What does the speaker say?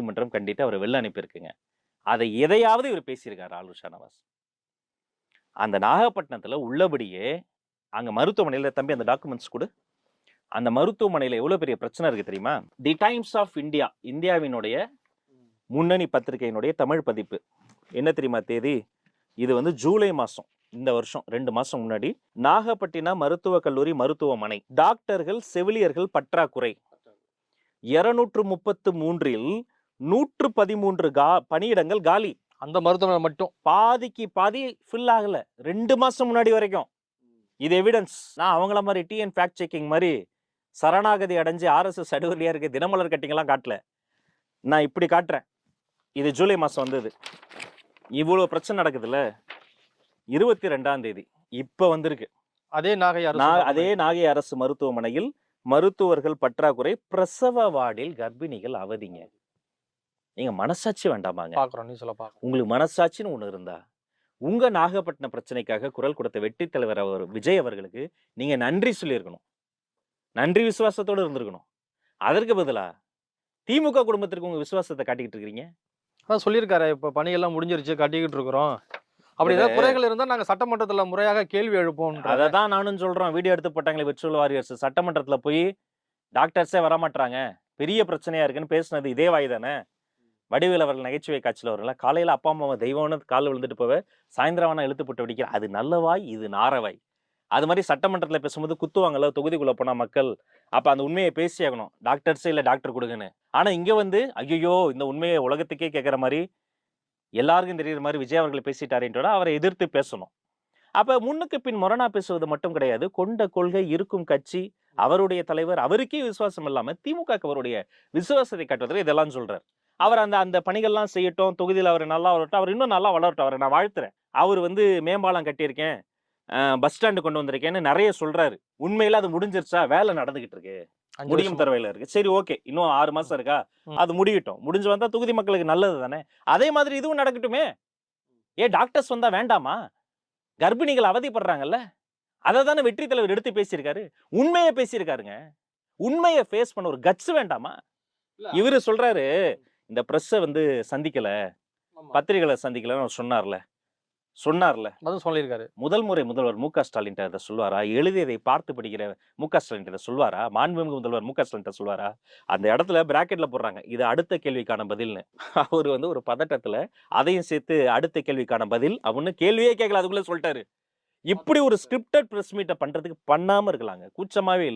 நீதிமன்றம் கண்டித்து அவரை வெளில அனுப்பியிருக்குங்க. அதை எதையாவது இவர் பேசியிருக்காரு ஆளுநர் ஷானவாஸ். அந்த நாகப்பட்டினத்துல உள்ளபடியே அங்க மருத்துவமனையில தம்பி அந்த டாக்குமெண்ட்ஸ் குடு. அந்த மருத்துவமனையில எவ்வளவு பெரிய பிரச்சனை இருக்கு தெரியுமா? தி டைம்ஸ் ஆஃப் இந்தியா, இந்தியாவினுடைய முன்னணி பத்திரிகையினுடைய தமிழ் பதிப்பு என்ன தெரியுமா தேதி? இது வந்து ஜூலை மாசம், இந்த வருஷம் 2 மாசம் முன்னாடி. நாகப்பட்டினம் மருத்துவக் கல்லூரி மருத்துவமனை டாக்டர்கள் செவிலியர்கள் பற்றாக்குறை 233இல் 113 பணியிடங்கள் காலி. அந்த மருத்துவமனை மட்டும் பாதிக்கு பாதி ஃபில் ஆகல 2 மாசம் முன்னாடி வரைக்கும். இது எவிடன்ஸ். நான் அவங்கள மாதிரி டிஎன் ஃபேக்ட் செக்கிங் மாதிரி சரணாகதி அடைஞ்சு RSS அலுவலியா இருக்க தினமலர் கட்டிங்கெல்லாம் காட்டல. நான் இப்படி காட்டுறேன். இது ஜூலை மாசம் வந்தது. இவ்வளவு பிரச்சனை நடக்குதுல்ல. 22ஆம் தேதி இப்ப வந்திருக்கு. அதே நாகை அரசு மருத்துவமனையில் மருத்துவர்கள் பற்றாக்குறை, பிரசவ வார்டில் கர்ப்பிணிகள் அவதிங்க. நீங்க மனசாட்சி வேண்டாமாங்க? பாக்குறோம், நியூஸ்ல பாக்குறோம். உங்களுக்கு மனசாட்சின்னு ஒண்ணு இருந்தா உங்க நாகப்பட்டினம் பிரச்சனைக்காக குரல் கொடுத்த வெற்றி தலைவர் விஜய் அவர்களுக்கு நீங்க நன்றி சொல்லியிருக்கணும். நன்றி விசுவாசத்தோடு இருந்திருக்கணும். அதற்கு பதிலா திமுக குடும்பத்திற்கு உங்க விசுவாசத்தை காட்டிக்கிட்டு இருக்கீங்க. அதான் சொல்லியிருக்காரு, இப்ப பணியெல்லாம் முடிஞ்சிருச்சு, கட்டிக்கிட்டு இருக்கிறோம். அப்படி ஏதாவது குறைகள் இருந்தா நாங்க சட்டமன்றத்துல முறையாக கேள்வி எழுப்போம். அதை தான் நானும் சொல்றோம். வீடியோ எடுத்து போட்டாங்களே விர்ச்சுவல் வாரியர்ஸ், சட்டமன்றத்துல போய் டாக்டர்ஸே வரமாட்டாங்க, பெரிய பிரச்சனையா இருக்குன்னு பேசுனது இதே வாய் தானே? வடிவேல் அவர்கள் நகைச்சுவை காட்சியில் அவர்கள காலையில அப்பா அம்மாவை தெய்வம்னு காலில் விழுந்துட்டு போவ, சாயந்தரம் வேணா இழுத்து போட்டு வெடிக்கிற, அது நல்ல வாய், இது நாரவாய். அது மாதிரி சட்டமன்றத்தில் பேசும்போது குத்துவாங்கல்ல, தொகுதிக்குள்ள போனா மக்கள், அப்ப அந்த உண்மையை பேசி ஆகணும். டாக்டர்ஸே இல்ல டாக்டர் கொடுங்கன்னு. ஆனா இங்க வந்து ஐயோ இந்த உண்மையை உலகத்துக்கே கேட்கிற மாதிரி எல்லாருக்கும் தெரியுற மாதிரி விஜய் அவர்கள் பேசிட்டாருன்றோட அவரை எதிர்த்து பேசணும். அப்ப முன்னுக்கு பின் முரணா பேசுவது மட்டும் கிடையாது. கொண்ட கொள்கை இருக்கும் கட்சி, அவருடைய தலைவர், அவருக்கே விசுவாசம் இல்லாம திமுக அவருடைய விசுவாசத்தை காட்டுவதற்கு இதெல்லாம் சொல்றாரு. அவர் அந்த பணிகள்லாம் செய்யட்டும், தொகுதியில் அவர் நல்லா வரட்டும், அவர் இன்னும் நல்லா வளரட்டும், அவரை நான் வாழ்த்துறேன். அவர் வந்து மேம்பாலம் கட்டியிருக்கேன், பஸ் ஸ்டாண்டு கொண்டு வந்திருக்கேன்னு நிறைய சொல்றாரு. உண்மையில அது முடிஞ்சிருச்சா? வேலை நடந்துகிட்டு இருக்கு, முடியும் தரவையில இருக்கு. சரி, ஓகே, இன்னும் 6 மாசம் இருக்கா, அது முடியட்டும். முடிஞ்சு வந்தா தொகுதி மக்களுக்கு நல்லது தானே. அதே மாதிரி இதுவும் நடக்கட்டுமே. டாக்டர்ஸ் வந்தா வேண்டாமா? கர்ப்பிணிகள் அவதிப்படுறாங்கல்ல, அதை தானே வெற்றி தலைவர் எடுத்து பேசியிருக்காரு. உண்மையை பேசியிருக்காருங்க. உண்மையை ஃபேஸ் பண்ண ஒரு கட்ஸ் வேண்டாமா? இவரு சொல்றாரு, இந்த பிரஸ்ஸை வந்து சந்திக்கல, பத்திரிகைகளை சந்திக்கலன்னு சொன்னார்ல. சொல்லியிருக்காரு. முதல் முறை முதல்வர் மு க ஸ்டாலின் அதை சொல்வாரா? எழுதியதை பார்த்து படிக்கிற மு க ஸ்டாலின் சொல்வாரா? மாண்புமிகு முதல்வர் மு க ஸ்டாலின் சொல்வாரா? அந்த இடத்துல பிராக்கெட்ல போடுறாங்க, இது அடுத்த கேள்விக்கான பதில்னு. அவர் வந்து ஒரு பதட்டத்துல அதையும் சேர்த்து அடுத்த கேள்விக்கான பதில் அப்படின்னு கேள்வியே கேட்கல, அதுக்குள்ள சொல்லிட்டாரு. இப்படி ஒரு ஸ்கிரிப்டட் பிரஸ் மீட்டை பண்றதுக்கு பண்ணாம இருக்கலாங்க. கூச்சமாவே இல்லை.